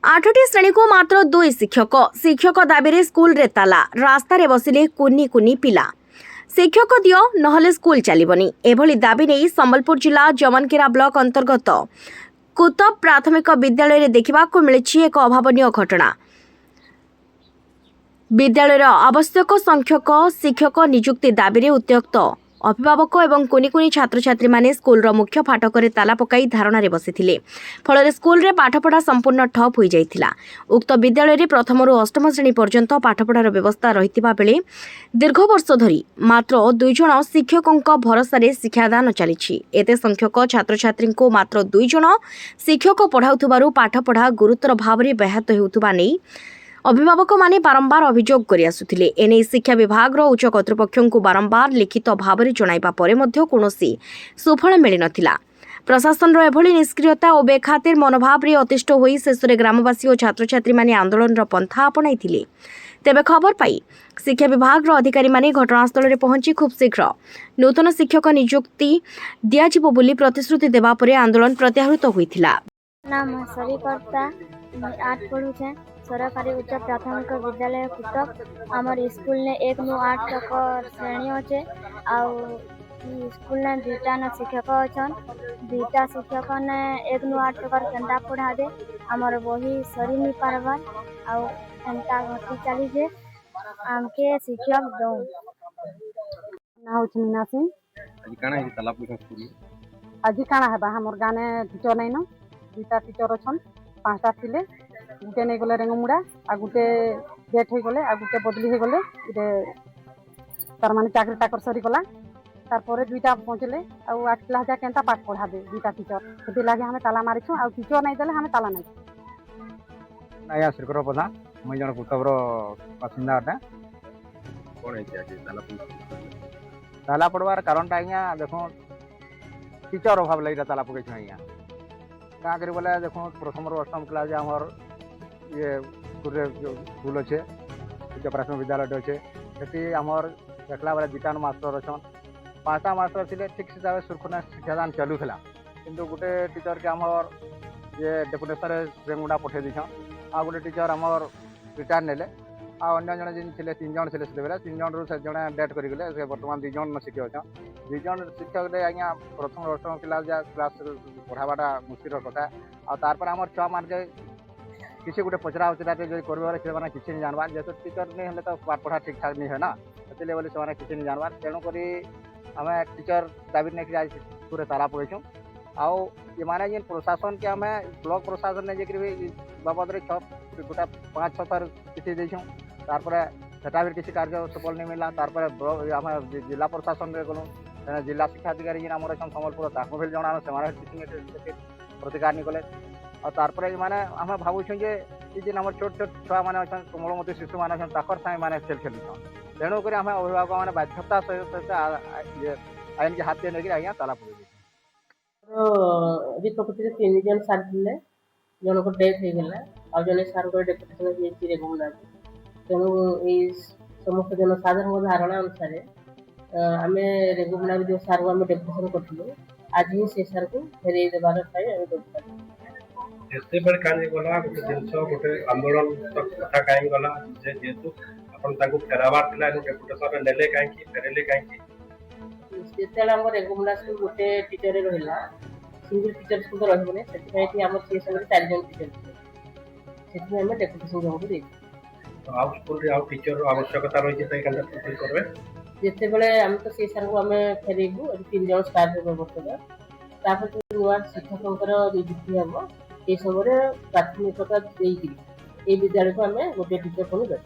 आठटी श्रेणी को मात्र 2 शिक्षक दाबी रे स्कूल रे ताला रास्तार बसिले कुनी कुनी पिला शिक्षक दियो नहले स्कूल चलबनी एभली दाबी नहीं संबलपुर जिला जमनकेरा ब्लॉक अंतर्गत कुतब प्राथमिक विद्यालय रे देखा मिली एक अभावन घटना। विद्यालय आवश्यक संख्यक शिक्षक नियुक्ति दाबी रे उत्त्यक्त अभिभावक एवं कुनी कुनी छात्र छात्री माने स्कूल मुख्य फाटक ताला पकाई धारणा रे बसिथिले। फल स्कूल रे पाठपढ़ा संपूर्ण ठप हो जाइथिला। उक्त विद्यालय रे प्रथम रु अष्टम श्रेणी पर्यंत पाठपढ़ार व्यवस्था रहितिबा बेले दीर्घ वर्ष धरी मात्र 2 जण शिक्षकों भरोसा रे शिक्षादान चलिछि। एते संख्यक छात्र छात्री को मात्र 2 जण शिक्षक पढ़ाउथबारु पाठपढ़ा गुरुतर भाव रे व्याहत हेउथबा नै अभिभावक माने बारंबार अभियोग करि आसुथिले। एने शिक्षा विभाग उच्च कर्तृपक्षों को बारंबार लिखित भाव में जणाइबा परे मध्य कोनोसी सुफल मिली नथिला। प्रशासन एभली निष्क्रियता और बेखातिर मनोभाव रे अतिष्ठ होई शेषरे ग्रामवासी और छात्र छात्री माने आंदोलन पंथा अपनाइथिले। तेबे खबर पाई शिक्षा विभाग अधिकारी माने घटनास्थल रे पहुंची खूब शीघ्र नूतन शिक्षक नियुक्ति दियाजिबो बोली प्रतिश्रुति देबा परे आंदोलन प्रत्याहृत होइथिला। नाम सरिकर्ता 8 पढ़ुछे सरकारी उच्च प्राथमिक विद्यालय कुतब। आमर स्कूल ने 1 नु 8 तक श्रेणी अच्छे। स्कूल ने 2टा न शिक्षक अच्छन। 2टा शिक्षक ने 1 नु 8 तक केंदा पढ़ा दे आमर बही सरी नहीं पारबार आउ एंता घटी चली जे आमके शिक्षक दो ना होछ मीना सिंह। आज काना है ताला पूछा स्कूल आज काना है हमर गाने टीचर नहीं न 2टा टीचर अच्छन 5टा थिले गुटे नहीं गले रेंगमुड़ा आ गुटे डेट हो गले आ गुटे बदली हो गले इटे तार माने चाकरी ताकर सरी गला तार परे 2टा पहुंचले आ 8 क्लास जा केंता पाठ पढ़ा दे 2टा टीचर सेति लागे हमें ताला मारिछु आ टीचर नहीं देले हमें ताला नहीं नया सरकार प्रधान मैं जन कुतबर बासिंदा अटा कोन है आज ताला पड़वार कारण आज्ञा देखो टीचर अभाव लगे ताला पकड़ आज्ञा क्या करी बोले देखो प्रथम अष्टम क्लास आमर ये स्कूल अच्छे उच्च प्राथमिक विद्यालय अच्छे से आमर देखला बेले 2टा मास्टर अच्छन 5टा मास्टर थे ठीक हिसाब से सुरखुना शिक्षादान चलूला किंतु गोटे टीचर के आमर ये डेपुटेशन रेमुड़ा पठे दीछन आ गोटे टीचर आमर रिटायर नेले आ अन्य जन जिन थे 3 जन थे से 3 जन रू से जड़े डेथ करगले से बर्तमान 2 जन शिक्षक अच्छा 2 जन शिक्षक आज्ञा प्रथम अष्टम क्लास जा क्लास पढ़ावाटा मुस्किल कथा आर आम छुआ मान किसी गोटे पचरा उचरा जो कर किसी नहीं जानवार जेहतु टीचर नहीं हेल्ले तो पाठ पढ़ा ठीक ठाक नहीं है ना से बोले से किसी नहीं जानवार तेणुक आम टीचर दाबी नहीं आज स्कूल ताला पकड़ू आउ ये माने जिन प्रशासन के आम ब्लॉक प्रशासन ने जी बाबद गोटा 5-6 थर चिठी देछूँ तारपर सेटा भी किसी कार्य सफल नहीं मिला तारपर आम जिला प्रशासन रे गलु जिला शिक्षा अधिकारी जिन आमर अच्छा संबलपुर ताको भी जनानो से प्रतिकार नहीं कले और तारपर माने आम भावुँ जे जिन आम छोट छोट छुआ मैंने अच्छा कोमलमती शिशु मैंने ताकर साई मैंने खेल खेलुन तेणुक आम अभिभावक मैंने बाध्यता सहित आईन के हाथ नहीं आज्ञा ताला पड़े प्रकृति 3 जन सार थे जन को डेथ हो गला आ जने सार को डेपुटेशन रेगुला तेणु ये समस्त जन साधारण धारणा अनुसार आम रेगुला जो सार को आम डेपुटेशन करूँ आज ही से सार को फेरे देवार एते बेले कानी गला गोटे जिनस गोटे आंदोलन कथा कहीं गला जेहेतु अपन ताको फेराबार थिला डेपुटेशन नेले कहीं फेरेले कहीं जेतेला हम रेगुला स्कूल गोटे टीचर रहिला सिंगल टीचर स्कूल तो रहबने सेति हम से संगे 4 जन टीचर सेति हम डेपुटेशन जमु दे तो आउ स्कूल रे आउ टीचर आवश्यकता रही छै कंडा फुल करबे जेते बेले हम तो से सर को हमें फेरेबू 3 जन स्टाफ रे बर्तमान तापर जो नुआ शिक्षकंकर नियुक्ति हम ए समय प्राथमिकता देई ए विद्यालय को हमें गोटे टीचर को दे।